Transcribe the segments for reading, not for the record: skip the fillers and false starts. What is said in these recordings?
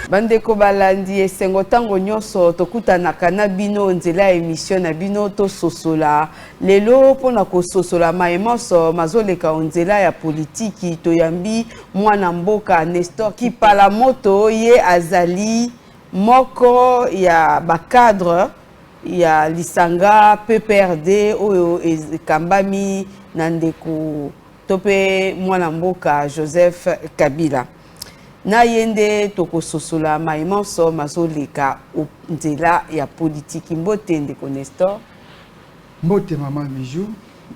Bandeko balandi esengo tango nyonso tokutanaka na bino nzela émission na bino to sosola lelo pona ko sosola maemoso mazoleka nzela ya politiki toyambi mwana mboka Nestor Kipala Moto ye azali moko ya bakadre ya lisanga PPRD oyo kambami na ndeko tope mwana mboka Joseph Kabila na yende toko sosola maimonso mazoleka nzela ya politiki mbote ndeko Nestor. Mbote maman Bijou,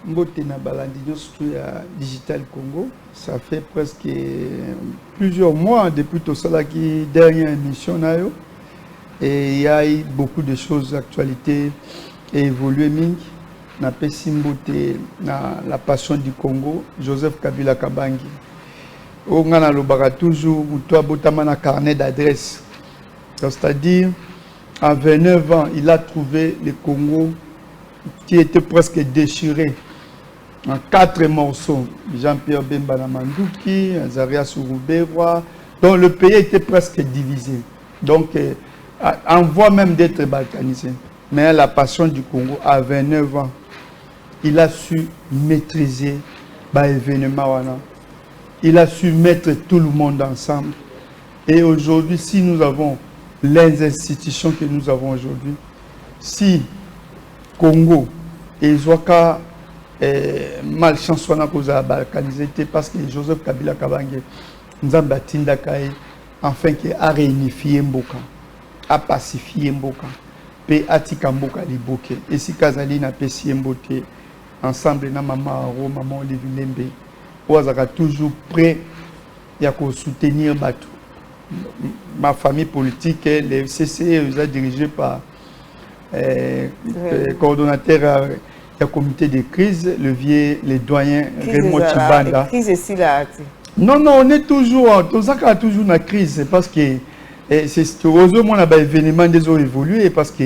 mbote na balandi nyonso ya Digital Congo. Ça fait presque plusieurs mois depuis tout ça qui dernière émission na yo. Et il y a eu beaucoup de choses, d'actualité et évolué mingi. Na pesi mbote na la passion du Congo, Joseph Kabila Kabangi. On a le toujours un carnet d'adresse. C'est-à-dire, à 29 ans, il a trouvé le Congo qui était presque déchiré en 4 morceaux. Jean-Pierre Bemba Mandouki, Zaria Souroubewa. Donc le pays était presque divisé. Donc, en voie même d'être balkanisé. Mais la passion du Congo, à 29 ans, il a su maîtriser l'événement. Il a su mettre tout le monde ensemble. Et aujourd'hui, si nous avons les institutions que nous avons aujourd'hui, si Congo et Zouaka malchance on a causé à balkaniser, parce que Joseph Kabila Kabange nous a battu afin qu'il a réunifié Mboka, a pacifié Mboka, et a tika Mboka liboke. Et si Kazali n'a pas si Mbote ensemble, na maman Aro, maman Olivier Lembe. Ou toujours prêt à soutenir Batou. Ma famille politique, le CCE est dirigé par le coordonnateur du comité de crise, le doyen Raymond Chibanda. Non, on est toujours, toujours dans la crise parce que c'est heureusement on a événement des ont évolué parce que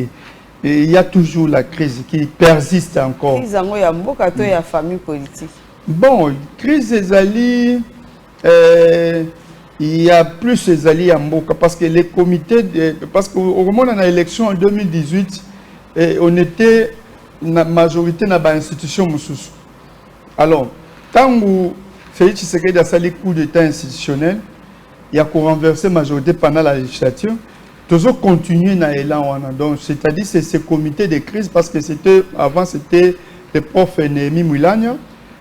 il y a toujours la crise qui persiste encore. Il y a beaucoup de famille politique. Bon, crise des alliés, il y a plus des alliés à Mboka parce que les comités, parce qu'au moment de l'élection en 2018, on était la majorité dans l'institution. Alors, tant que Félix Tshisekedi a sali coup d'état institutionnel, il y a renversé la majorité pendant la législature, toujours continuer dans l'élan. Donc, c'est-à-dire c'est ce comité de crise parce que c'était avant c'était le prof Némi Moulania.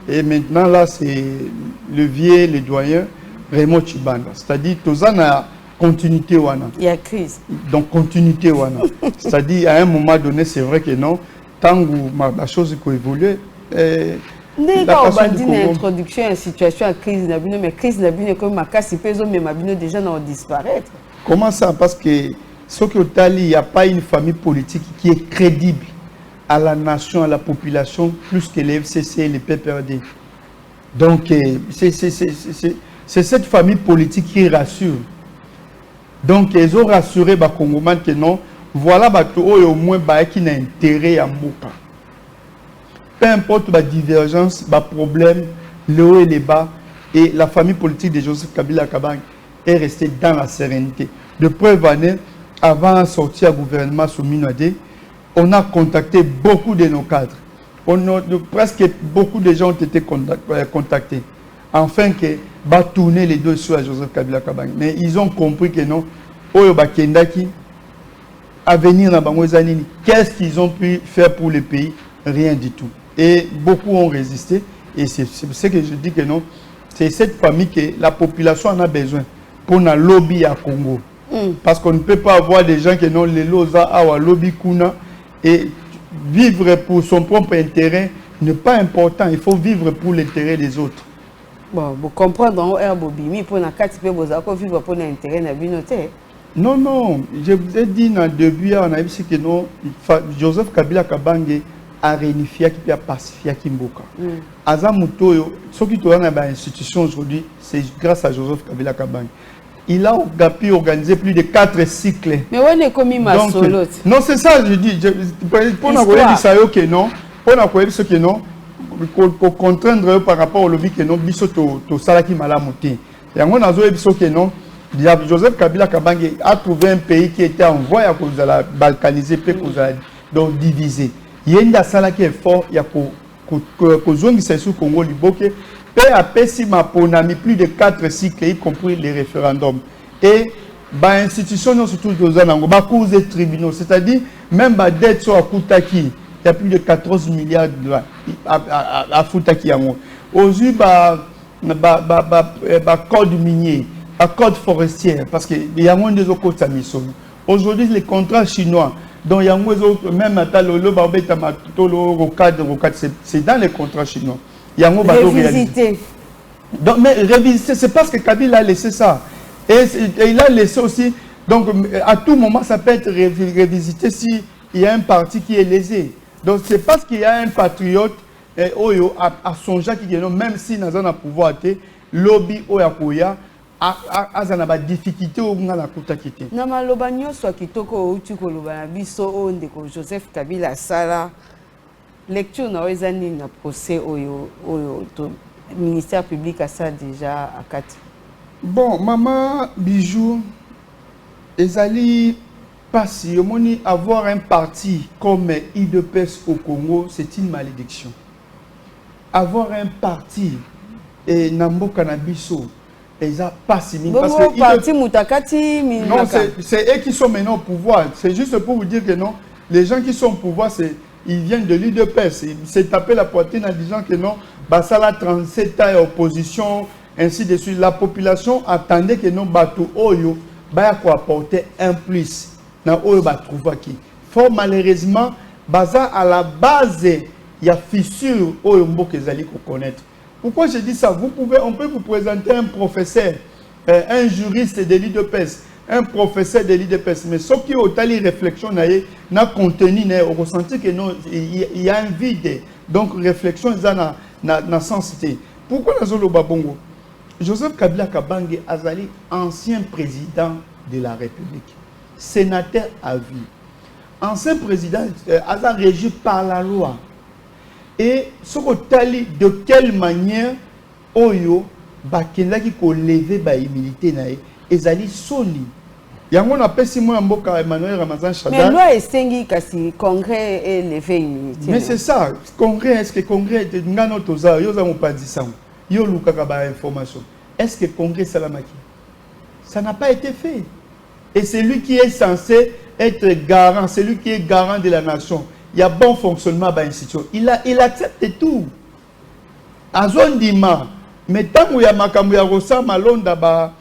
Et maintenant, là, c'est le vieux, le doyen, Raymond Chibanda. C'est-à-dire, tout ça, a continuité. Il y a crise. Donc, continuité. C'est-à-dire, à un moment donné, c'est vrai que non, tant que la chose a évolué. Quand on dit une introduction à une situation de crise, mais crise est comme ma casse, mais déjà disparaître. Comment ça? Parce que ce que il n'y a pas une famille politique qui est crédible à la nation, à la population, plus que les FCC et les PPRD. Donc, c'est cette famille politique qui rassure. Donc, ils ont rassuré les Congolais que non, voilà au moins qui a intérêt à Mboka. Peu importe la divergence, le problème, le haut et le bas, et la famille politique de Joseph Kabila Kabang est restée dans la sérénité. De preuve année, avant de sortir du gouvernement sous Minouadé, on a contacté beaucoup de nos cadres. Presque beaucoup de gens ont été contactés. Afin que va tourner les dossiers à Joseph Kabila Kabang. Mais ils ont compris que non. À venir dans Bangouezanini, qu'est-ce qu'ils ont pu faire pour le pays? Rien du tout. Et beaucoup ont résisté. Et c'est ce que je dis que non. C'est cette famille que la population en a besoin pour un lobby à Congo. Parce qu'on ne peut pas avoir des gens qui n'ont les loza à lobby kuna. Et vivre pour son propre intérêt n'est pas important. Il faut vivre pour l'intérêt des autres. Bon, vous comprenez, pour vivre pour l'intérêt de la communauté. Non, je vous ai dit dans le début, on a dit que non, Joseph Kabila Kabange a réunifié qui a pacifié Kimboka. Azamuto, ce qui est dans l'institution aujourd'hui, c'est grâce à Joseph Kabila Kabange. Il a pu organiser plus de 4 cycles. Mais on est comme ma solo. Non, c'est ça, je dis. Pour nous dire ça, que non. Pour nous dire que non. Pour contraindre par rapport au lobby que non, biso to salaki malamuté. Et on a dit que non. Joseph Kabila Kabange a trouvé un pays qui était en voie à cause de la balkaniser, donc diviser. Il y a une salle qui est fort, il y a que Congo Liboke, peu à peu, si ma ponami plus de 4 cycles, y compris les référendums. Et bah institutions surtout aux anangos, bah cours et tribunaux, c'est-à-dire même bah dette sur Akutaki, il y a plus de 14 milliards de dollars à Futaki yango. Aujourd'hui bah code minier, à code forestier, parce que il y a moins des autres côtés mission. Aujourd'hui les contrats chinois, dont il y a même à Talolo, c'est dans les contrats chinois. Il y a révisité. Donc, mais révisiter, c'est parce que Kabila a laissé ça. Et il a laissé aussi, donc à tout moment, ça peut être révisité s'il y a un parti qui est lésé. Donc c'est parce qu'il y a un patriote à son Jacques qui même si nous avons un pouvoir, lobby Oyakoya, a des difficultés au moment de la quitté. Nama lobanyo soit kitoko ou tu kolobana biso o ndeko Joseph Kabila sala lecture na wezani na procès oyo to ministère public a ça déjà à 4. Bon, maman Bijou, ezali pas si avoir un parti comme IDPS au Congo, c'est une malédiction. Avoir un parti et Nambo Kanabiso, ils a pas si mine parce que parti Mutakati non, c'est eux qui sont maintenant au pouvoir. C'est juste pour vous dire que non, les gens qui sont au pouvoir, ils viennent de l'IDPS. Ils s'est tapé la poitrine en disant que non, Basala 37 ans opposition, ainsi de suite. La population attendait que non, Batou Oyo, va apporter un plus. Dans Oyo Batrouva qui. Fort malheureusement, Baza à la base, il y a fissure Oyo Mboke Zali qu'on connaître. Pourquoi je dis ça? On peut vous présenter un professeur, un juriste de l'IDPS, un professeur de l'IDPS, mais ce qui est tali réflexion n'a contenu, on ressentit que non, il y a un vide. Donc réflexion n'a sensité. Pourquoi nous Babongo? Joseph Kabila Kabange Azali, ancien président de la République, sénateur à vie, ancien président, Azali régi par la loi. Et ce que de quelle manière Oyo bakenda qui ko lever ba humilité nae ezali soni. Yango na pesi mo mboka Emmanuel Ramazan Shadar. Mais loi esengi kasi congrès et lever humilité. Mais c'est ça, congrès est-ce que congrès ngano toza yo za mo pas dit ça. Yo lukaka ba information. Est-ce que congrès salamaki? Ça n'a pas été fait. Et c'est lui qui est censé être garant, c'est lui qui est garant de la nation. Il y a bon fonctionnement de l'institution. Il accepte tout. Azondima. Mais tant qu'il y a Makamouya Rosa Malonda,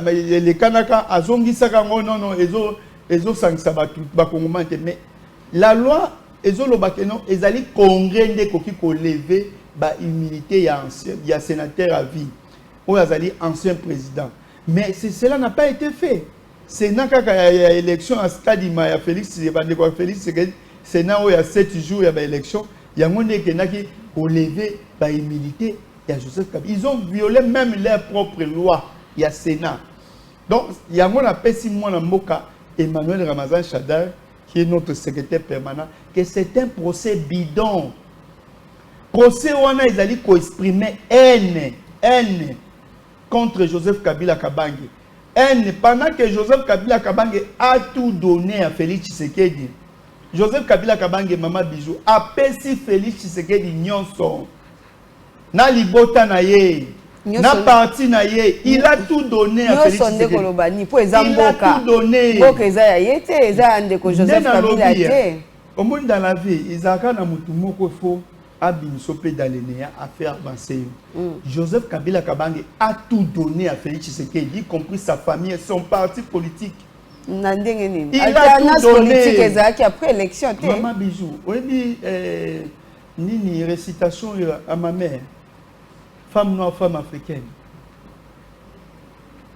les Kanaka, Azongi Sakango, non, Ezo Sangsabatu, Bakongomante. Mais la loi, Ezo Lobakeno, Ezali Congrès de Koki ko lever, humilité, il y a sénateur à vie, ou Azali ancien président. Mais cela n'a pas été fait. C'est une élection à Skadima, il y a Félix Sénat où il y a 7 jours, il y a une élection. Il y a un qui ont levé par humilité. Il y a Joseph Kabila. Ils ont violé même leur propre loi. Il y a Sénat. Donc, il y a un appel Simon Moka, Emmanuel Ramazan Shadar, qui est notre secrétaire permanent, que c'est un procès bidon. Procès où on a exprimé haine contre Joseph Kabila Kabange. Pendant que Joseph Kabila Kabange a tout donné à Félix Tshisekedi, Joseph Kabila Kabange, Maman Bijou, a payé Félix Tshisekedi nyonso. Na libota na ye, na parti na ye, il a tout donné à Félix Tshisekedi. Il a tout donné. Au monde dans la vie, ils ont un mutumoko faux. Abinsope Dalénéa a fait avancer. Joseph Kabila Kabange a tout donné à Félix Tshisekedi, y compris sa famille et son parti politique. Il a tout donné. Après l'élection. Maman Bijou, oui, nini récitation à ma mère, femme noire, femme africaine.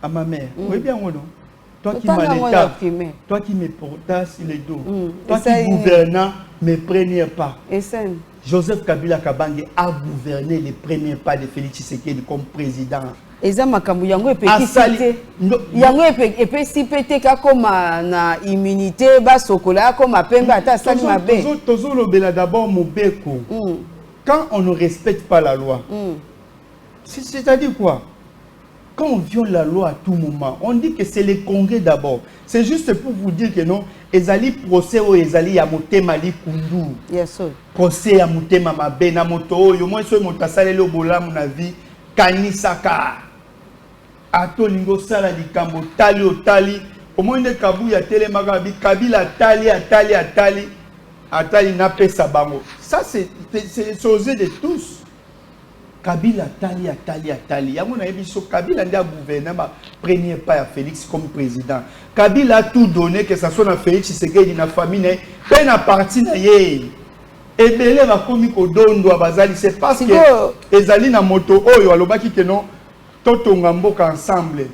À ma mère. Oui, bien ou non? Toi qui m'as l'État, toi qui me portas sur les dos, toi qui gouvernas mes premiers pas. Joseph Kabila Kabange a gouverné les premiers pas de Félix Tshisekedi comme président. Eza makambu yango epekisite yango epesipete ka koma na immunité ba sokola koma pembe ata sali mabe. Tozolo bela d'abord mobeko. Quand on ne respecte pas la loi. C'est-à-dire quoi? quand on viole la loi à tout moment, on dit que c'est le Congrès d'abord. C'est juste pour vous dire que non, ezali procès ou ezali ya motema li kundu. Yes, sir. Procès ya motema mabe na moto yo moi so motasale le bolamu na vie kanisaka. Ato lingo sala likambo tali otali au moins de kabu ya telemaka bi kabila atali na pesa bango. Ça c'est osé de tous. Kabila Atali. Yango na yebiso Kabila ndia gouverner ba premier pas à Félix comme président. Kabila a tout donné que ça soit na Félix Tshisekedi na famille pe na parti na ye. Ebele ba komi ko dondo abazali c'est parce que ezali na moto oyo alobaki que non totonga mboka ensemble,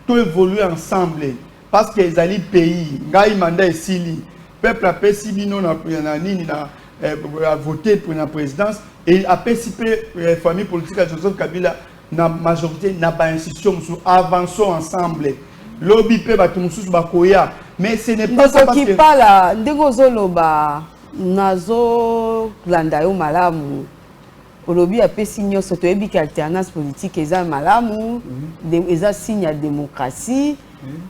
to évoluer ensemble parce que ezali pays ngai mandat esili peuple a pesi bino na nini na a voté pour la présidence et a participé la famille politique à Joseph Kabila na majorité na ba institution avançons ensemble lobby pe ba tumususu ba koya mais ce n'est pas ça parce que pala ndego zoloba nazo landa yo malamu olobi a pesi nyoso to ebi alternance politique eza malamu eza signe ya démocratie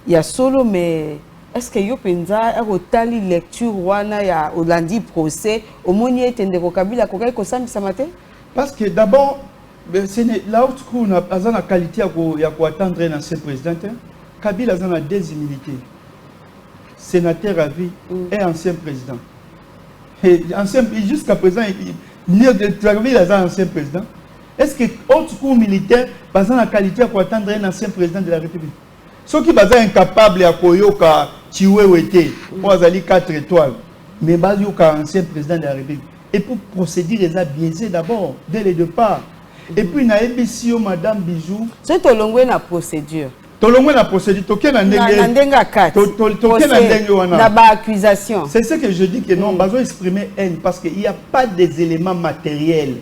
ya solo mais est-ce que yo penza erotali lecture wana ya olandi procès omoni etende ko Kabila ko kai ko sambisa mate parce que d'abord c'est la haute cour na azana qualité ya ko attendre un ancien président Kabila azana deux immunités sénateur à vie et ancien président et ancien jusqu'à présent Kabila azana ancien président est-ce que haute cour militaire bazana qualité ya ko attendre un ancien président de la République ceux qui sont incapables à koyoka chiwewete pour azali 4 étoiles mais bazoka ancien président de la République et pour procéder les a biaisé d'abord dès le départ et puis na ebisio madame Bijou c'est tolongwe na procédure toke na ndenga 4 na ba accusation c'est ce que je dis que non bazo exprimer haine parce qu'il n'y a pas des éléments matériels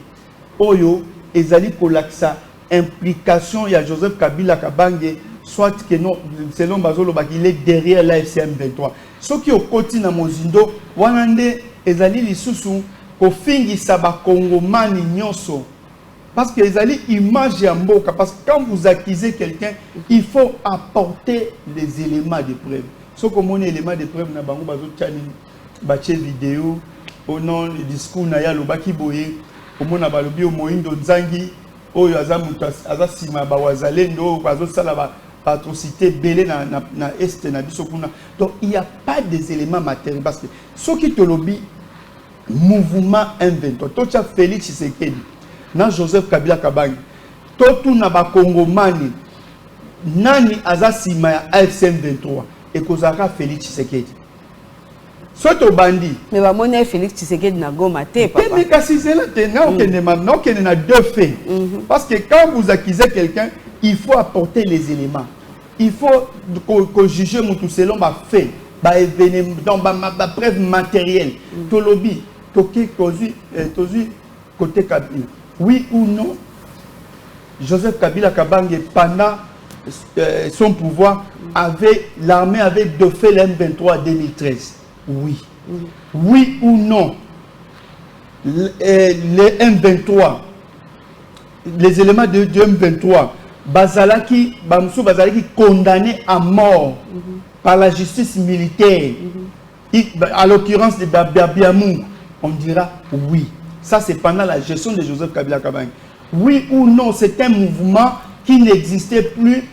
oyo ezali kolakisa implication ya Joseph Kabila Kabange soit que non selon Bazolo il est derrière la FCM 23 ce qui au côté na mozindo wanande ezali lisusu ko fingisa ba kongomani nyonso parce que ezali image ya mboka parce que quand vous accusez quelqu'un il faut apporter les éléments de preuve ce que mon élément de preuve na bango bazo tchani bache vidéo au nom le discours na ya lobaki boye au mona balobi o moindo nzangi oyo aza sima ba wazalendo bazo sala ba atrocité belé na est na biso kuna donc il y a pas des éléments matériels parce que ce qui te lobby mouvement M23 to cha Félix Tshisekedi na Joseph Kabila Kabange to tout na ba kongomani nani azasima ya AFCM 23 et kozaka Félix Tshisekedi soto bandi mais ba mona Félix Tshisekedi na Goma te papa mais kasi c'est là non que na deux faits parce que quand vous accusez quelqu'un il faut apporter les éléments. Il faut que juger tout selon ma fait, ma événement, donc ma preuve matérielle. Tolobi, toki, côté Kabila. Oui ou non, Joseph Kabila Kabange pendant son pouvoir l'armée avait défait l'M23 en 2013. Oui. Oui ou non, les M23, les éléments de M23. Bazalaki condamné à mort par la justice militaire, à l'occurrence de Babiamou, on dira oui. Ça c'est pendant la gestion de Joseph Kabila Kabange. Oui ou non, c'est un mouvement qui n'existait plus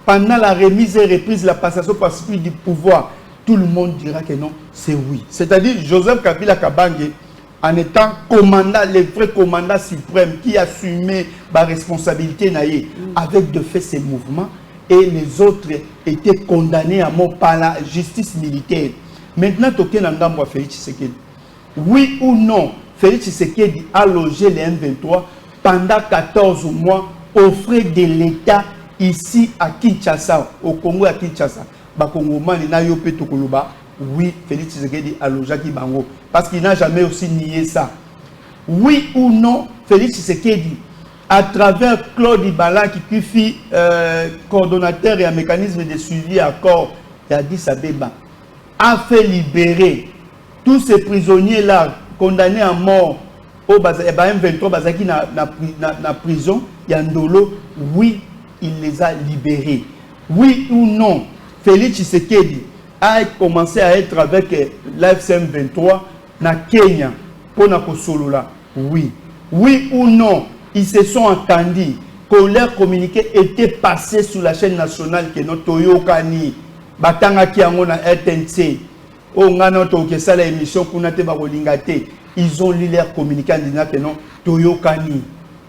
pendant la remise et reprise, la passation pacifique du pouvoir. Tout le monde dira que non, c'est oui. C'est-à-dire Joseph Kabila Kabange, en étant commandant, le vrai commandant suprême qui assumait la responsabilité avec de fait ces mouvements et les autres étaient condamnés à mort par la justice militaire. Maintenant, Toké Nangambo Félix Tshisekedi. Oui ou non, Félix Tshisekedi a logé les M23 pendant 14 mois aux frais de l'État ici à Kinshasa, au Congo à Kinshasa. Bakongomani na yope tokoloba. Oui, Félix Tshisekedi a logé Bango. Parce qu'il n'a jamais aussi nié ça. Oui ou non, Félix Tshisekedi, à travers Claude Ibala, qui fut coordonnateur et un mécanisme de suivi à corps et Addis Abeba, a fait libérer tous ces prisonniers-là condamnés à mort au M23 Bazaki na prison, Yandolo. Oui, il les a libérés. Oui ou non, Félix Tshisekedi a commencé à être avec l'AFCM 23 na Kenya pour na Kosolola. Oui. Oui ou non, ils se sont entendus que leur communiqué était passé sur la chaîne nationale que notre Toyokani batanga ki yango na RTNC. On a notre sala émission kuna te ba kolingate. Ils ont lu leur communiqué en disant que non Toyokani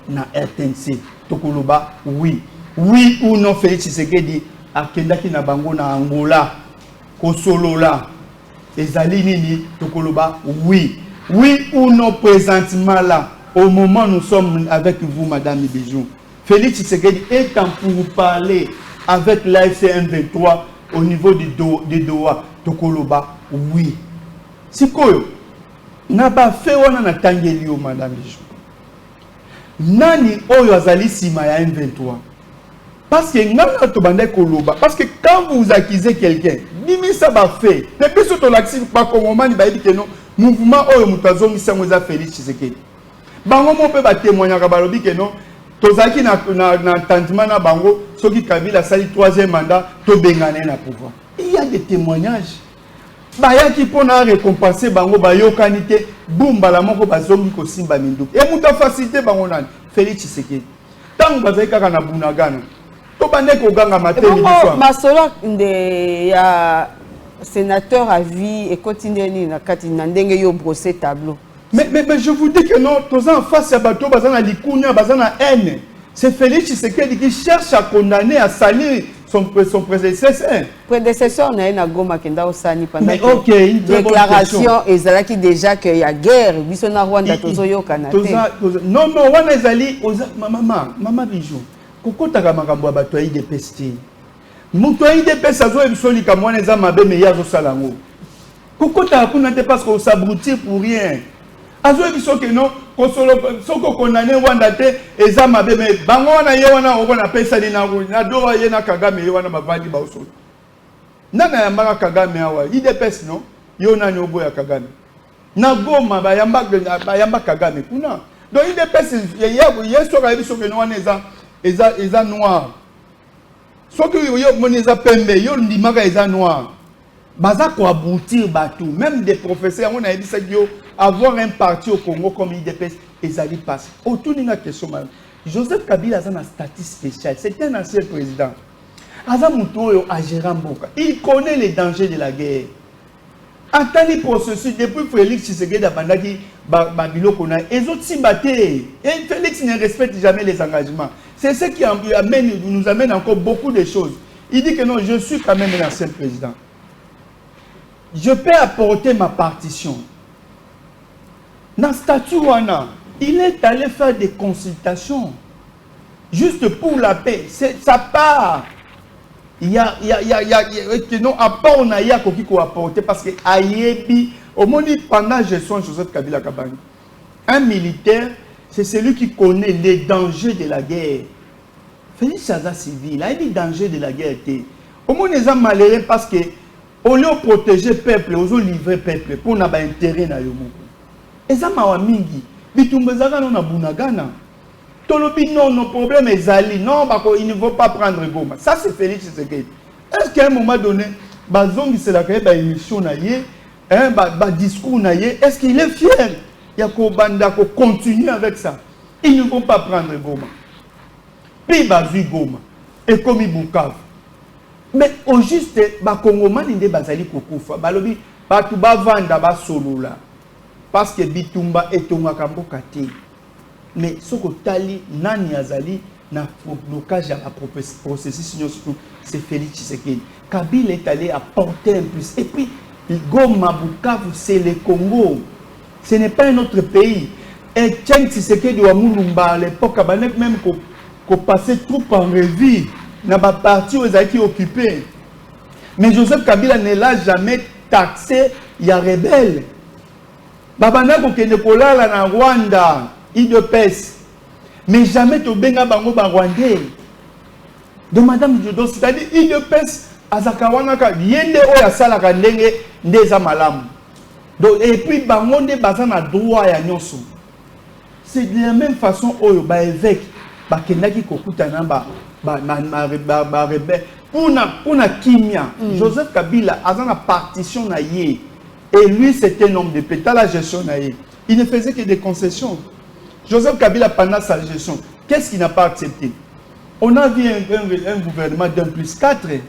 na RTNC. Tokoloba oui. Oui ou non, Félix Tshisekedi akendaki na bango na Angola Kosolola ezali nini Tokoloba oui. Oui ou non, présentement là, au moment où nous sommes avec vous, Madame Bijou, Félix Tshisekedi est en pour parler avec l'AFCM 23 au niveau de Doha, Tokoloba, oui. C'est quoi? N'a pas fait on a tangeli Madame Bijou. Nani oyo azali sima ya M23. Parce que ngana to bande koloba, parce que quand vous accusez quelqu'un, nimi ça va faire. Depuis ce to l'actif pas comme man ba dit que non. Mouvement oyo mutazo misangoza Félix Tshisekedi. Bango mo pe ba témoigner ka balobi que non. Tozaki na entendement na bango soki Kabila sali 3e mandat to bengane na pouvoir. Il y a des témoignages. Ba yaki pona récompenser bango ba yokanité bumba la moko bazongi ko simba minduku. Et muta facilité bango nani Félix Tshisekedi. Tango bazaki kaka na bunagana. To bande ko ganga mateni biso. Masolo de ya sénateur à vie et continue na katina ndenge yo brosser tableau. Mais je vous dis que non, tous en face à bateau, bazana likunya, bazana haine. C'est Félix Tshisekedi qui cherche à condamner, à salir son prédécesseur. Prédécesseur na na Goma kenda osani pendant. Mais ok, une déclaration ezalaki déjà que y a guerre, biso na Rwanda tozo yo Canada. Non, wana ezali maman Bijou. Kokota ka makambo ya bato de peste. Mutu de peste azo ebisoli ka mwana eza mabe me yazo salango. Kokota kuna te parce qu'on s'abrutit pour rien. Azo ebiso que non, kosolo soko condamné Rwanda te eza mabe me bango wana ye wana okona pesa ni na do ye na Kagame ye wana bavandi ba osolo. Nana yambaka Kagame awa, IDPS non, yo nani obo ya Kagame. Na Goma bayamba Kagame kuna. Donc IDPS ye soka ebiso que non wana eza noir. Soki yo moneza pembe yo ndimaka eza noir. Baza ko aboutir batou, même des professeurs on a dit ça yo avoir un parti au Congo comme IDPS ezali passe. Autour d'une question mal. Joseph Kabila a un statut spécial, c'est un ancien président. Aza muto a géré mboka. Il connaît les dangers de la guerre. En tant que processus depuis Félix Tshisekedi abandaki babilo kona ezot simbaté et Félix ne respecte jamais les engagements. C'est ce qui nous amène encore beaucoup de choses. Il dit que non, je suis quand même un ancien président. Je peux apporter ma partition. Dans le statut Wana, il est allé faire des consultations. Juste pour la paix. C'est sa part. Il y a non, à part on a qui ko apporter parce que Ayebi, au moins pendant la gestion de Joseph Kabila Kabani, un militaire, c'est celui qui connaît les dangers de la guerre. Félix Chaza civil, il a dit danger de la guerre. Au moins les hommes malheureux parce que au lieu de protéger le peuple, ils ont livré le peuple pour n'a pas intérêt na yomo. Et ça m'a mingi. Bitumbezaka non na bunagana. Tolobi non, nos problèmes est ali. Non, il ne faut pas prendre Goma. Ça c'est Félix Tshisekedi. Est-ce qu'à un moment donné, bazongi c'est la créé émission na yé, discours na yé, est-ce qu'il est fier? Il y a ko banda ko continuer avec ça. Ils ne vont pas prendre Goma. Puis bazu Goma et comme Bukavu. Mais au juste, Congomans n'inde bazali kokufa. Balobi, batuba vanda ba solola. Parce que bitumba etonga kamboka te. Mais ce que tali nani azali na blocage à la processus c'est Félix Tshisekedi. Kabila est allé apporter un plus. Et puis Goma Bukavu c'est le Congo. Ce n'est pas un autre pays. Et Tchang Tshisekedi wa Mulumba à l'époque même qu'on passait tout en revue. N'a pas parti aux acquis occupés. Mais Joseph Kabila ne l'a jamais taxé, il y a rebelle. Babana kokende kolala na Rwanda, IDPS. Mais jamais to benga bango ba Rwandais. Donc madame Jodo, c'est-à-dire IDPS azakawana ka yende oya sala ka ndenge ndeza malamu. Donc et puis bango nde bazana droit ya nyonso. C'est de la même façon oyo ba évêque bakendaki kokutana pour na kimia. Joseph Kabila a une partition na ye. Et lui, c'était un homme de paix. Dans la gestion na ye. Il ne faisait que des concessions. Joseph Kabila, pendant sa gestion, qu'est-ce qu'il n'a pas accepté? On a vu un gouvernement d'1+4.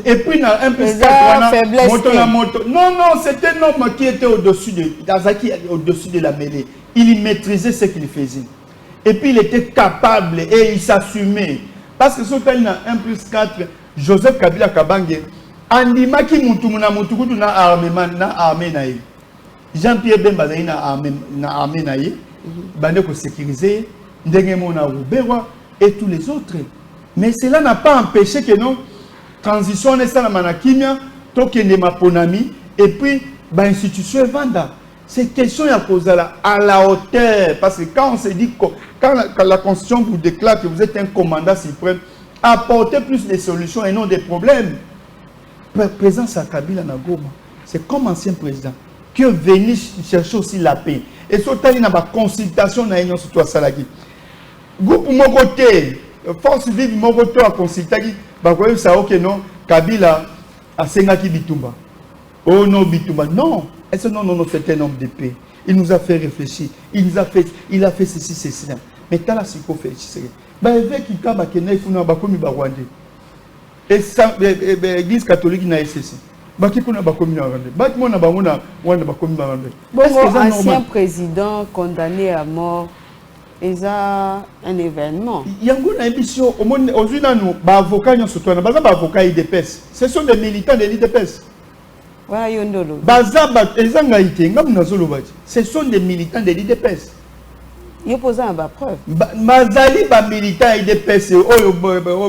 Et puis, dans 1+4, non, c'était un homme qui était au-dessus de la mêlée. Il maîtrisait ce qu'il faisait. Et puis, il était capable et il s'assumait. Parce que ce qu'il y a 1+4, Joseph Kabila Kabange, Andimaki Moutoumuna Moutoumou na armée naïe. Jean-Pierre Bemba na armée naïe. Bande ko sécuriser, Ndengemo na Roubewa et tous les autres. Mais cela n'a pas empêché que non transition n'est pas la manakimia, tokende maponami et puis ba institution vanda. C'est question à cause à la hauteur parce que quand on se dit quand la constitution vous déclare que vous êtes un commandant suprême, apportez plus de solutions et non des problèmes. Présence à Kabila na Goma, c'est comme ancien président qui est venu chercher aussi la paix. Et surtout il y a une consultation na union sur toi salaki. Groupe mon côté, force vive mon côté à consulter bah quoi ça OK non Kabila a sengaki Bitumba. Oh non Bitumba non, et ce non c'est un homme de paix. Il nous a fait réfléchir, il a fait ceci. Mais t'as la psycho fait ceci. Bah avec qui kaba kenai funa ba komi ba Rwandais. Et ça l'église catholique na ceci. Ba ki kuna ba komi na Rwandais. Ba ki na ba mona wana ba komi ba Rwandais. Bon, ancien président condamné à mort. Et ça, un événement. Il y a une émission, aujourd'hui, nous, avocats, avocats IDPS. Ce sont des militants de l'IDPS. Ce sont des militants de l'IDPS. Il y a posé un preuve. Mazali, militant IDPS,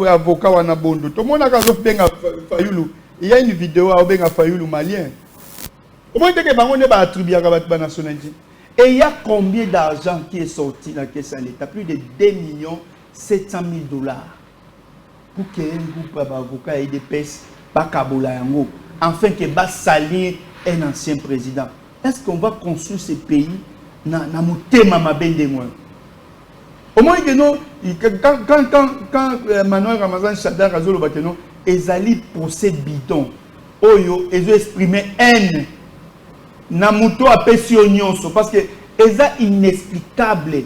avocat, tout le monde a Fayoulou. Il y a une vidéo avec Fayoulou malien. Au moins, il y a attribué à la nationalité. Et il y a combien d'argent qui est sorti dans la caisse à l'État? Plus de 2,7 millions pour qu'un groupe d'avocats et de pèses pas Kabola yango, afin que va salir un ancien président. Est-ce qu'on va construire ce pays dans mon thème à de moi? Au moins que non, quand Manuel Ramazan Chadar Azolo Bakeno, ils allaient procès bidon, oyo, ils ont exprimé haine. Namuto a péché nyonso parce que c'est inexplicable.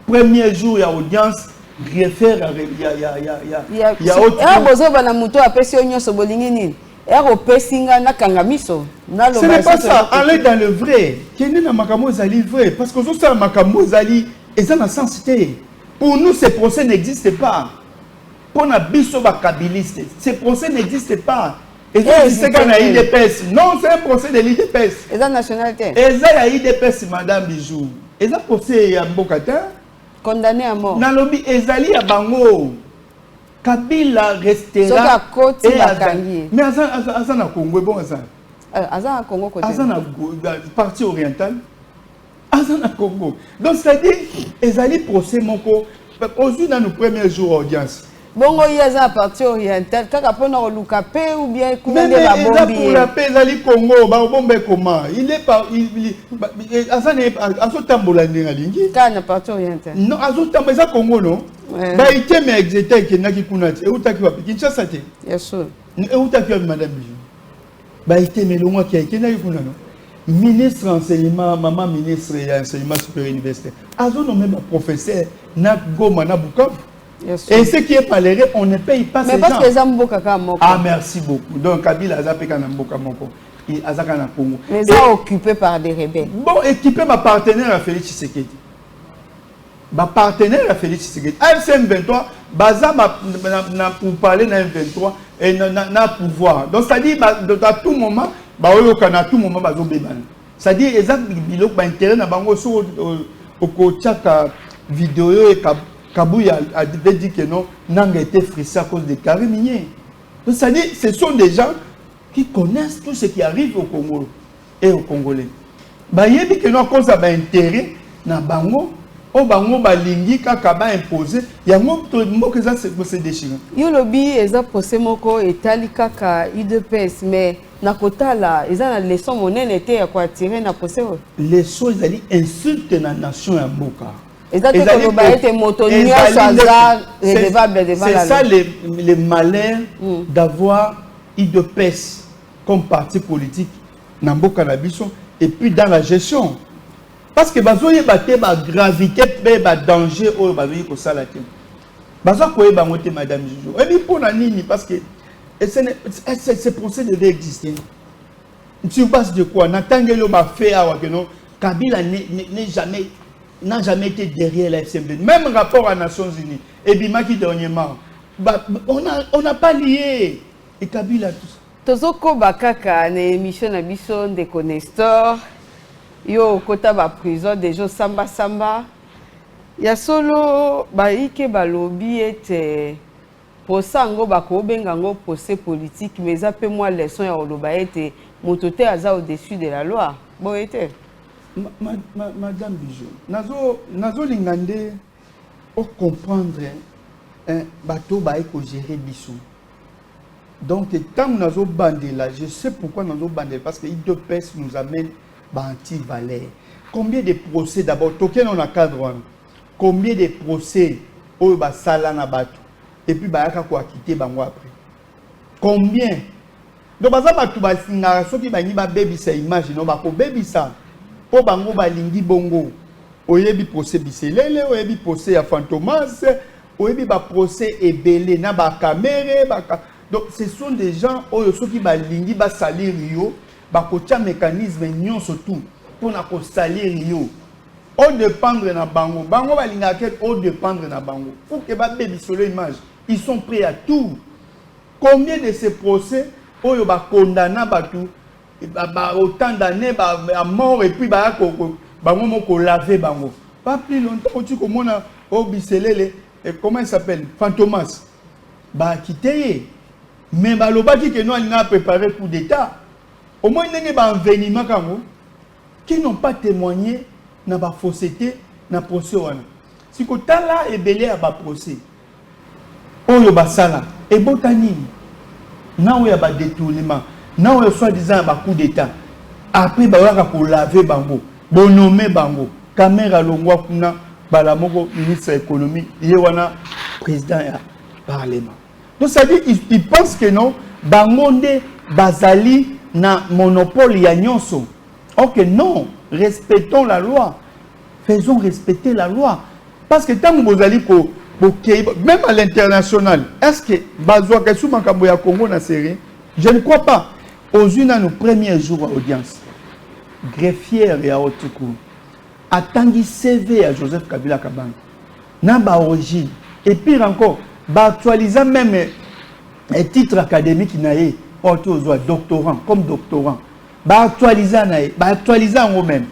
Premier jour il y a audience réfère il y a autre bozo ba namuto a péché nyonso bolingi nini ero pesinga na kangamiso na lo. Ce n'est pas ça, aller dans le vrai. Kene na makambo zali vrai parce que ça makambo zali eza na sensité. Pour nous ce procès n'existe pas. Pour na biso ba kabiliste, ce procès n'existe pas. Et c'est quand il y a IDPS. Non, c'est un procès de l'IDPS. Et la nationalité. Et ça, il y a IDPS, madame Bijou. Et ça, procès à Mbokata. Condamné à mort. Dans le lobby, Ezali à Bango. Kabila restera. Mais Azan à Congo, bon Azan. Azan à Congo, côté. Azan à partie orientale. Azan à Congo. Donc, c'est-à-dire, Ezali procès, mon co. Aujourd'hui, dans nos premiers jours d'audience. Bongo il y a une partie orientale, quand on a le paix ou bien comment de la bombe. Pour la paix, Zali Congo, ba bombe comment? Il est pas, Azan est Azotambola n'engalingi. Quand la partie orientale. Non, Azotambola ça Congo non. Ba ite me exéter que naki kunati. Et où t'as qui va piquer ça te? Bien sûr. Et où t'as qui madame Bijou? Ba ite me longa qui est naki kunano. Ministre enseignement, maman ministre enseignement supérieur universitaire. Azo nommé ma professeur na Goma na Bukavu. Et ce qui est malheureux, on ne paye pas ces gens. Mais parce que les gens ont Ah, merci beaucoup. Donc, Kabila a zapé Kanamboka Moko. Il a zapé Congo. Les gens occupés par des rebelles. Bon, équipé ma partenaire à Félix Tshisekedi. Ma partenaire à Félix Tshisekedi. AFCM 23, Baza pour parler dans M23 et n'a pouvoir. Donc, c'est-à-dire, à tout moment, à tout moment, c'est-à-dire, ils ont intérêt à Bango sur au Kochaka vidéo et Kabouya a dit que non, n'a été frissé à cause des carrés miniers. Donc, c'est-à-dire, ce sont des gens qui connaissent tout ce qui arrive au Congo et aux Congolais. Il y a que nous avons intérêt dans Bango, au Bango, Balingi, Kakaba imposé, il y a un mot que ça se déchire. Il y a lobby, ils ont posé Moko et Talikaka, IDPS, mais Nakota là, ils ont les leçons monnaie était à quoi tirer na posé. Les choses, ils insultent la nation à Mboka. C'est ça le malheur d'avoir UDPS comme parti politique dans le cannabis et puis dans la gestion. Parce que bazoye baté ba gravité ba danger au bazoye ko salate. Bazo ko ba moté madame Jojo. Et puis pour nani parce que ce procès devait exister. Tu passes de quoi Natangelo m'a fait à Wakeno. Kabila n'a jamais été derrière la FCMD. Même rapport à Nations Unies. Et Bimaki dernièrement. On n'a pas lié. Et Kabila tout ça. Tozoko bakaka na émission na biso de Nestor. Yo kota ba prison déjà samba. Ya solo ba ike ba lobby ete posango ba ko benga ngo procès politique mais ça peut moi leçon ya oloba ete motote aza au-dessus de la loi. Bon ete Madame Bijou, nazo lingande pour comprendre bateau ba eko gérer biso. Donc tant nazo bandé là, je sais pourquoi nazo bandé parce que UDPS nous amène anti-valère. Combien de procès d'abord token on a cadre. Combien de procès au ba sala na bato et puis ba yaka ko quitter bango après. Combien? Donc baza bato ba singa soki ba ni ba baby sa image no ba ko baby sa. Po bango ba lingi bongo. Oyebi procès biselele, oyebi procès ya Fantomas, oyebi ba procès ebele na ba caméra ba. Donc ce sont des gens qui ba lingi ba salir yo, ba ko tia mécanisme nyon surtout pour na ko salir yo. On dépendre na bango. Bango ba linga ket on dépendre na bango. Pour que ba baby sur l'image, ils sont prêts à tout. Combien de ces procès oyo ba condamna ba tout ba autant d'années ba à mort et puis ba ko bango moko laver bango. Pas plus longtemps tu comme on a au biselele comment il s'appelle Fantomas. Ba quitter. Mais balobaki que nous on a préparé coup d'état. Au moins il y a un envenimement qui n'ont pas témoigné na ba fausseté na procès wana. Si ko tala ebelé à ba procès. Oyo basala et botani. Na oyo ba détournement. Na oyo soi-disant ba coup d'état. Après ba waka ko laver bango, bonomé bango. Caméra longwa kuna bala moko ministre de l'économie, yewana président ya parlement. Donc ça dit ils pensent que non, bangonde bazali na monopole ya nyonso. Ok non, respectons la loi. Faisons respecter la loi. Parce que tant que vous allez même à l'international, est-ce que Bazoua Kassou Makambo ya Congo na série? Je ne crois pas. Aux une à nos premiers jours d'audience, greffière et à Otukou, à Tanguy CV à Joseph Kabila Kabang, Naba Origine, et pire encore, actualisant même un titre académique naïe, doctorant, comme doctorant, actualisant eux-mêmes.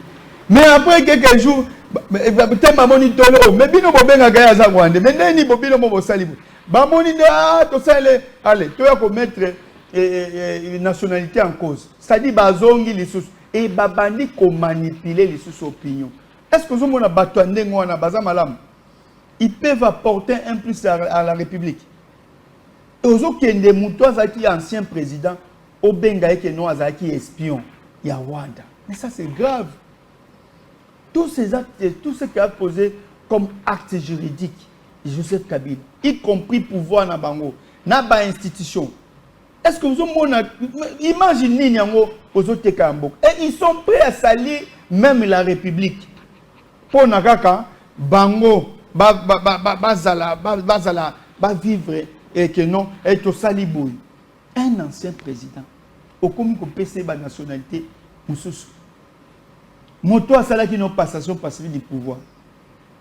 Mais après quelques jours, peut-être ma monitolo, mais bino bobenga gaya za Rwanda, mais neni bobino mo bosalibu. Ba monino to sale, allez, tu vas commettre une nationalité en cause. C'est-à-dire bazongi les sous et babandi ko manipuler les sous opinions. Est-ce que vous avez battu ngwana baza malam? Ils peuvent apporter un plus à la République. Ozo kende muto azaki ancien président obenga eke no azaki espion ya Rwanda. Mais ça c'est grave. Tous ces actes, tout ce qui a posé comme acte juridique, Joseph Kabila, y compris pouvoir na bango, na ba institution. Est-ce que vous avez imaginez Nyango aux autres Kambo et ils sont prêts à salir même la République. Pour Nakaka, bango, bazala, vivre et que non, et au salibouille. Un ancien président, au commun qu'on peut la nationalité, Moto a cela qui n'ont passation passive du pouvoir.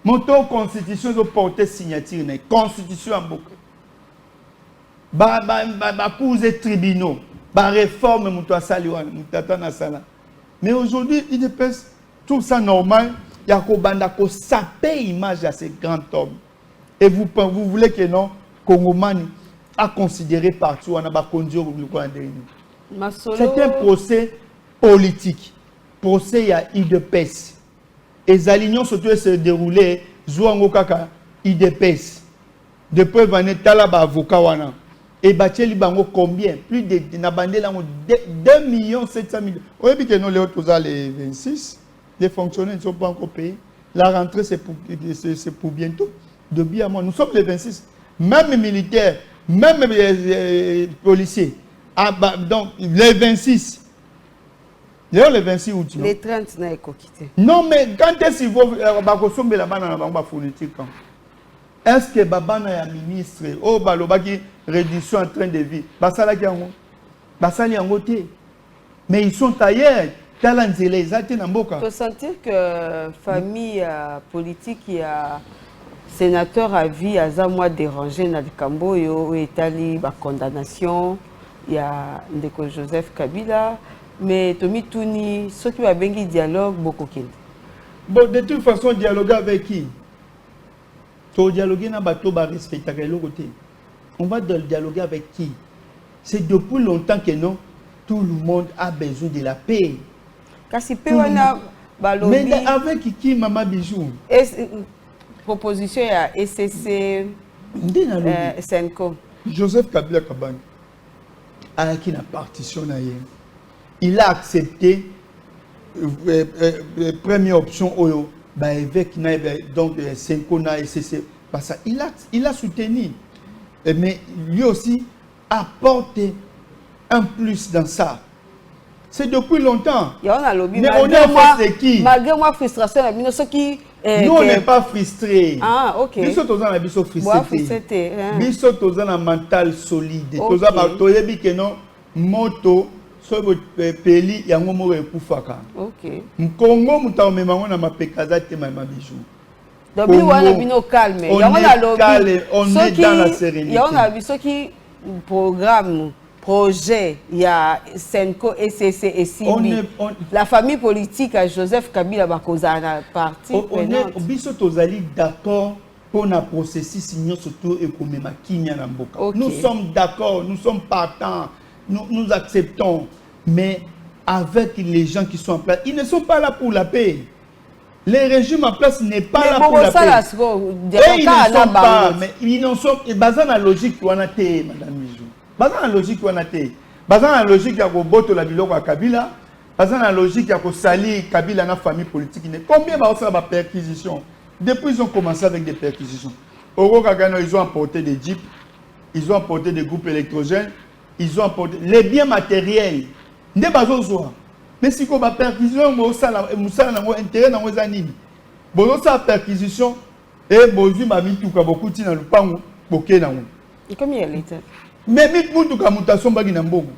Moto constitution de porter signature, constitution en boucle. Cause tribunaux, réforme moto a sali na sala. Mais aujourd'hui, il dépêche tout ça normal. Il y a ko saper image à ces grands hommes. Et vous voulez que non, Congomani a considéré partout on a pas conduire au c'est un procès politique. Procès à UDPS. Et les alignons surtout se dérouler Zouango Kaka UDPS. Depuis van tala avocat wana. Et Bacheli bango combien? Plus de 2 700 000. Oui, bien que nous les autres les 26, les fonctionnaires ne sont pas encore payés. La rentrée, c'est pour bientôt. De bien à moi. Nous sommes les 26. Même militaires, même policiers. Ah, bah, donc, les 26. D'ailleurs, les 26 août. Les 30 n'a pas quitté. Non, mais quand est-ce qu'il faut la banane politique? Est-ce que Babana est ministre? Oh, Balobaki, réduction en train de vie. Basala Kiango. Basali Yango. Mais ils sont ailleurs. Tu peux sentir que famille politique, il y a sénateur à vie, à moi dérangé dans le Camboyo, il y a la condamnation, il y a Ndeko Joseph Kabila, mais Tomi Touni, ceux qui ont bien dialogue, beaucoup qui. Bon, de toute façon, dialoguer avec qui? Tu dialoguer dans bateau, respecter le côté. On va dialoguer avec qui? C'est depuis longtemps que non, tout le monde a besoin de la paix. Mais avec qui, Maman Bijou? Proposition à SCC Senko. Joseph Kabila Kabang a qui la partition. Il a accepté première option avec donc Senko na SCC. Parce qu'il a soutenu. Mais lui aussi apporte un plus dans ça. C'est depuis longtemps. Mais on est face de qui? Malgré ma frustration, nous, on n'est pas frustrés. Ah, ok. Nous sommes frustrés. Nous sommes un mental solide. Nous sommes un moto, peli, et un moment kufaka. Ok. Congo, nous sommes un pekaza te ma bijou. Donc, on est calme. On est dans la sérénité. On a vu ce qui programme. Projet, il y a Senko, SCC et Sibi. La famille politique à Joseph Kabila Bakozana parti. On est d'accord pour le processus surtout et comme nous sommes d'accord, nous sommes partants, nous acceptons, mais avec les gens qui sont en place, ils ne sont pas là pour la paix. Les régimes en place n'est pas là pour la paix. Et ils ne sont pas, mais ils ne sont pas, basés dans la logique qu'on a été, Madame Mijou. Basé dans la logique qu'on a été. Basé dans la logique qu'il y a Boto la biloko à Kabila. Basé dans la logique qu'il y a Sali Kabila dans la famille politique. Combien va faire des perquisitions? Depuis ils ont commencé avec des perquisitions. Oro Kagano, ils ont apporté des jeeps, ils ont apporté des groupes électrogènes, ils ont apporté les biens matériels. Ne bazo zoa. Mais si qu'on va perquisition, moussa na intérêt dans les animes. Bozo sa perquisition et bozu mami tuka beaucoup tina lupango boké na mo. Et combien elle était? Mais vite pour tout mutation bagi na mbongo.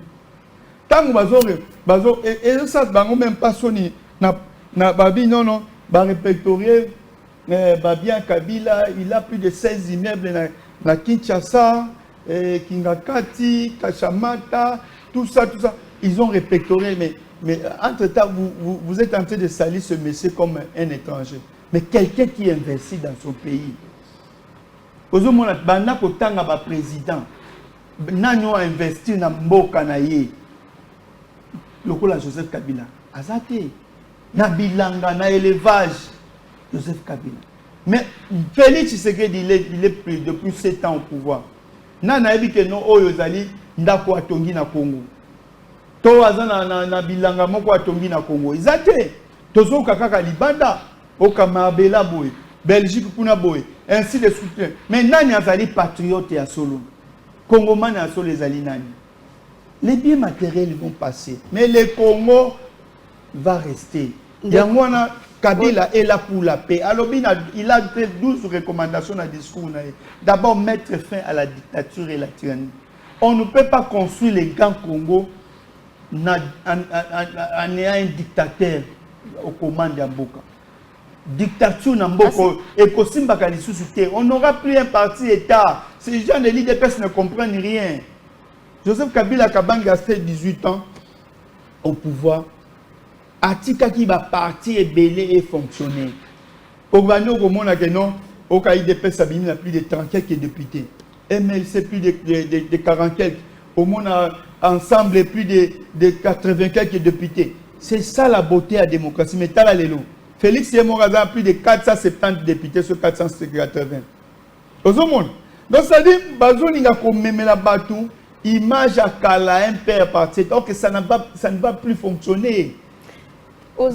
Tango bazo et ça bango même pas soni na babi non ba répertorier Babia Kabila, il a plus de 16 immeubles na Kinshasa, Kingakati, Kachamata, tout ça ils ont répertorié mais entre-temps vous êtes en train de salir ce monsieur comme un étranger. Mais quelqu'un qui investit dans son pays. Ozomona bana ko tanga ba président. Nanyo a investi na mboka na ye lokola Joseph Kabila azate na bilanga na élevage Joseph Kabila. Mais Félix Tshisekedi il est plus depuis 7 ans au pouvoir. Na yebi ke no oyo zali ndako atongi na Congo. To azana na bilanga moko atongi na Congo. Izate tozo kaka libanda okamabela boy Belgique kuna boy ainsi de suite. Mais nani azali patriote ya solo. Congomans sont les alinani. Les biens matériels vont passer, mais le Congo va rester. Yangwana Kabila est là pour la paix. Alors il a fait 12 recommandations dans le discours. D'abord mettre fin à la dictature et la tyrannie. On ne peut pas construire les grands Congo en ayant un dictateur aux commandes d'Amboka. Dictature Namboko et Kosimba Kalisusuté. On n'aura plus un parti État. Ces gens de l'IDPS ne comprennent rien. Joseph Kabila Kabang a fait 18 ans au pouvoir. Atika qui va partir et belé et fonctionner. Au Gano, au monde, au IDPS, il a plus de 30 quelques députés. MLC, plus de 40 quelques. Au monde, ensemble, plus de 80 quelques députés. C'est ça la beauté à la démocratie. Mais t'as la Félix Yemoraza a plus de 470 députés sur 480. Au monde. Donc, ça dit, Bazouni a comme la batou, image à Kala, un père parti. Donc, ça ne va plus fonctionner.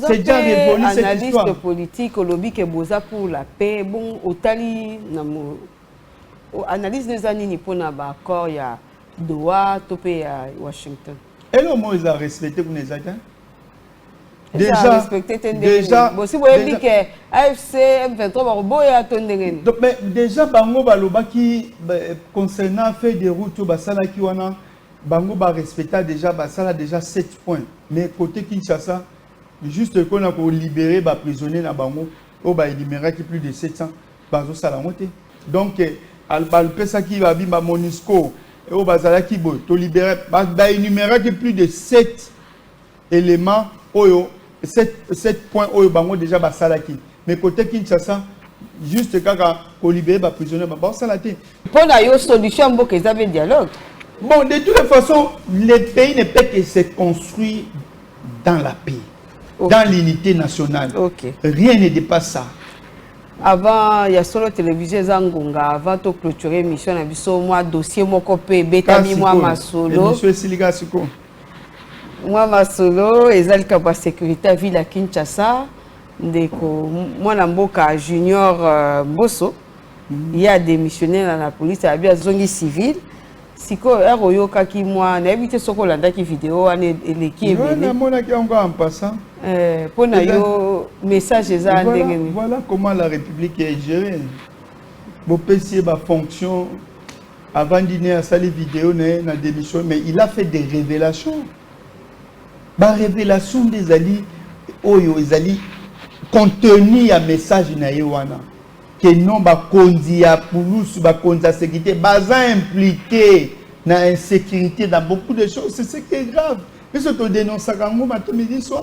C'est déjà révolu cette analyste histoire. politique au lobby que boza pour la paix. Bon, Otali, analyse des années pour n'avoir accord il y a Doha, topé à Washington. Et le mot ils ont respecté pour les agents. Déjà, bon, si vous avez dit que AFC M23 va attendre. Donc, mais déjà, Bango Baloba qui concernant fait des routes au Basala qui wana, Bango ba respecta déjà Basala déjà 7 points. Mais côté Kinshasa, juste qu'on a pour libérer les prisonniers na Bango, au ba libérer qui plus de 700 bazo sala monté. Donc al pesa qui va bimba Monisco et au Basala qui bo to libérer ba énumérer qui plus de 7 éléments oyo 7 points oyo bango déjà basalaki. Mais côté Kinshasa, juste quand on libère les prisonniers, on va salater. Pour la solution, il y a un dialogue. Bon, de toutes les façons, le pays ne peut que se construire dans la paix, dans l'unité nationale. Rien ne dépasse ça. Avant, il y a solo télévision Zangonga, avant de clôturer l'émission, il y a un dossier, moi, Betami, moi, ma solo. Monsieur Siliga Siko. Moi, ma solo, et la sécurité à ville à Kinshasa. Moi, Namboka Junior Bosso, il y a démissionné dans la police, il y a des civils. Si vous avez dit moi, n'habitez pas sur la vidéo, l'équipe est pour nos messages. Voilà comment la République est gérée. Vos PC, ma fonction, avant de dîner à salle vidéo, na démission, mais il a fait des révélations. La révélation des alliés, oyo ezali contenu à message na yewana que non ba kondi ya poulousu ba kondi sécurité baza impliqué na insécurité dans beaucoup de choses, c'est ce qui est grave. Mais ce que dénonce kango matin midi soir.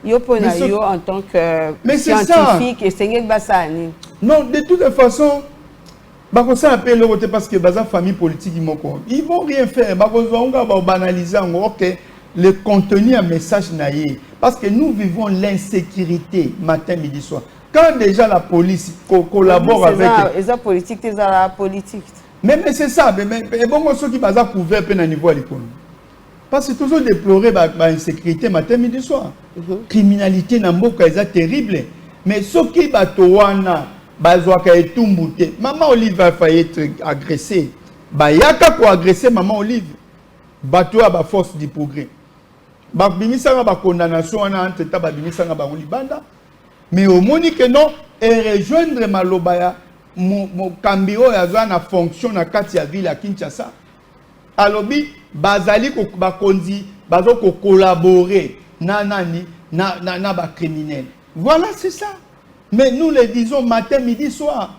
Yo pona yo en tant que scientifique et c'est basani. Non, de toute façon ba ko ça appelle le parce que baza famille politique ils vont rien faire, ba ko zonga ba banaliser en OK. Le contenu à message naïe. Parce que nous vivons l'insécurité matin, midi, soir. Quand déjà la police collabore avec... C'est la politique, c'est la politique. Mais c'est ça. Mais bon, ceux qui sont couverts à niveau à l'économie. Parce que toujours déplorer l'insécurité matin, midi, soir. Criminalité, c'est terrible. Mais ceux qui sont maman Olive a failli être agressée. Il y a qu'à agresser maman Olive. Bateau à la force du progrès. Babimisanga ba condamnation na entre ta babimisanga ba libanda. Mais au moni que non et rejoindre malobaya mon cambio ya za na fonction na kati ya ville à Kinshasa. Alobi bazali ko ba kondi bazo ko collaborer na nani na ba criminel. Voilà c'est ça. Mais nous le disons matin midi soir.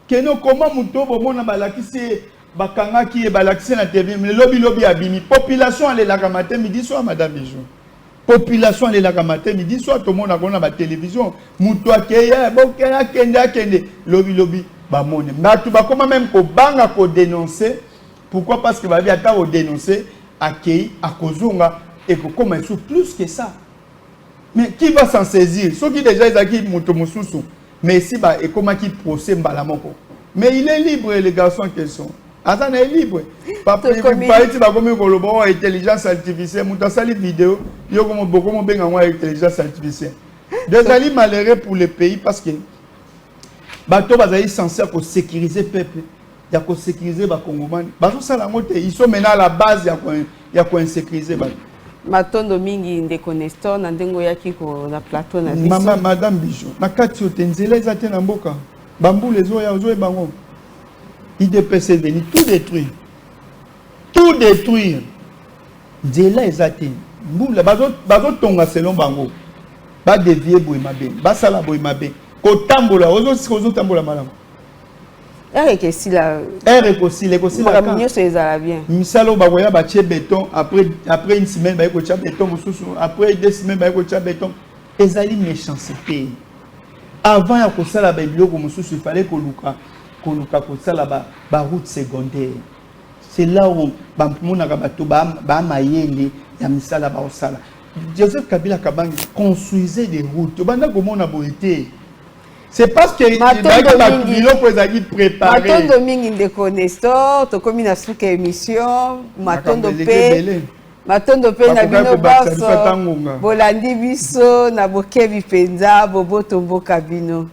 Que non comment muto bomona balakisi bakanga qui est balaxé na TV mais lobby abimi population aller la matin midi soir madame Bijou population aller la matin midi soir tout le monde a gona ba télévision muto akeya bokela kende lobby ba mone matu ba comment même ko banga ko dénoncer pourquoi parce que ba bi ata ko dénoncer akei akozunga et ko comme sous plus que ça mais qui va s'en saisir ceux qui déjà ezaki muto mususu mais si ba et comment qui procès mbala moko mais il est libre les garçons en question. Azan est libre. Papa, il y a intelligence artificielle. Il y a des vidéos. Il y a beaucoup d'intelligence artificielle. Des alliés malheureux pour le pays parce que ils sont censés sécuriser le peuple. Il y a sécuriser les Congolais. Ils sont maintenant à la base. Il y a sécuriser. Matondo mingi ndekonesto na ndengo yaki ko na plateau na biso. Madame Bijou, na kati otenzela ezate na mboka. Bambu les oya ozo e bango. IDPS est venu tout détruire. Tout détruire. Djela ezate. Mbula bazo tonga selon bango. Ba dévier boimabe, ba sala boimabe. Ko tambola ozo tambola malamu. Eric si la la mieux c'est ça bien. Misalo ba voya ba tie béton après une semaine ba ko tia béton mosusu après 2 semaines ba ko tia béton. Ezali méchanceté. Avant ya ko sala ba biloko mosusu il fallait ko luka ko sala ba route secondaire. C'est là où ba mona ka bato ba mayele ya misala ba osala. Joseph Kabila Kabangi construisait des routes. Banda ko mona boité. C'est parce que il a préparé. Matondo mingi ndeko Nestor, to komi na suka émission, Matondo pe matondo pe na bino bakobakisa biso ata ngonga. bolandi biso na bokebi penza boboto mboka bino.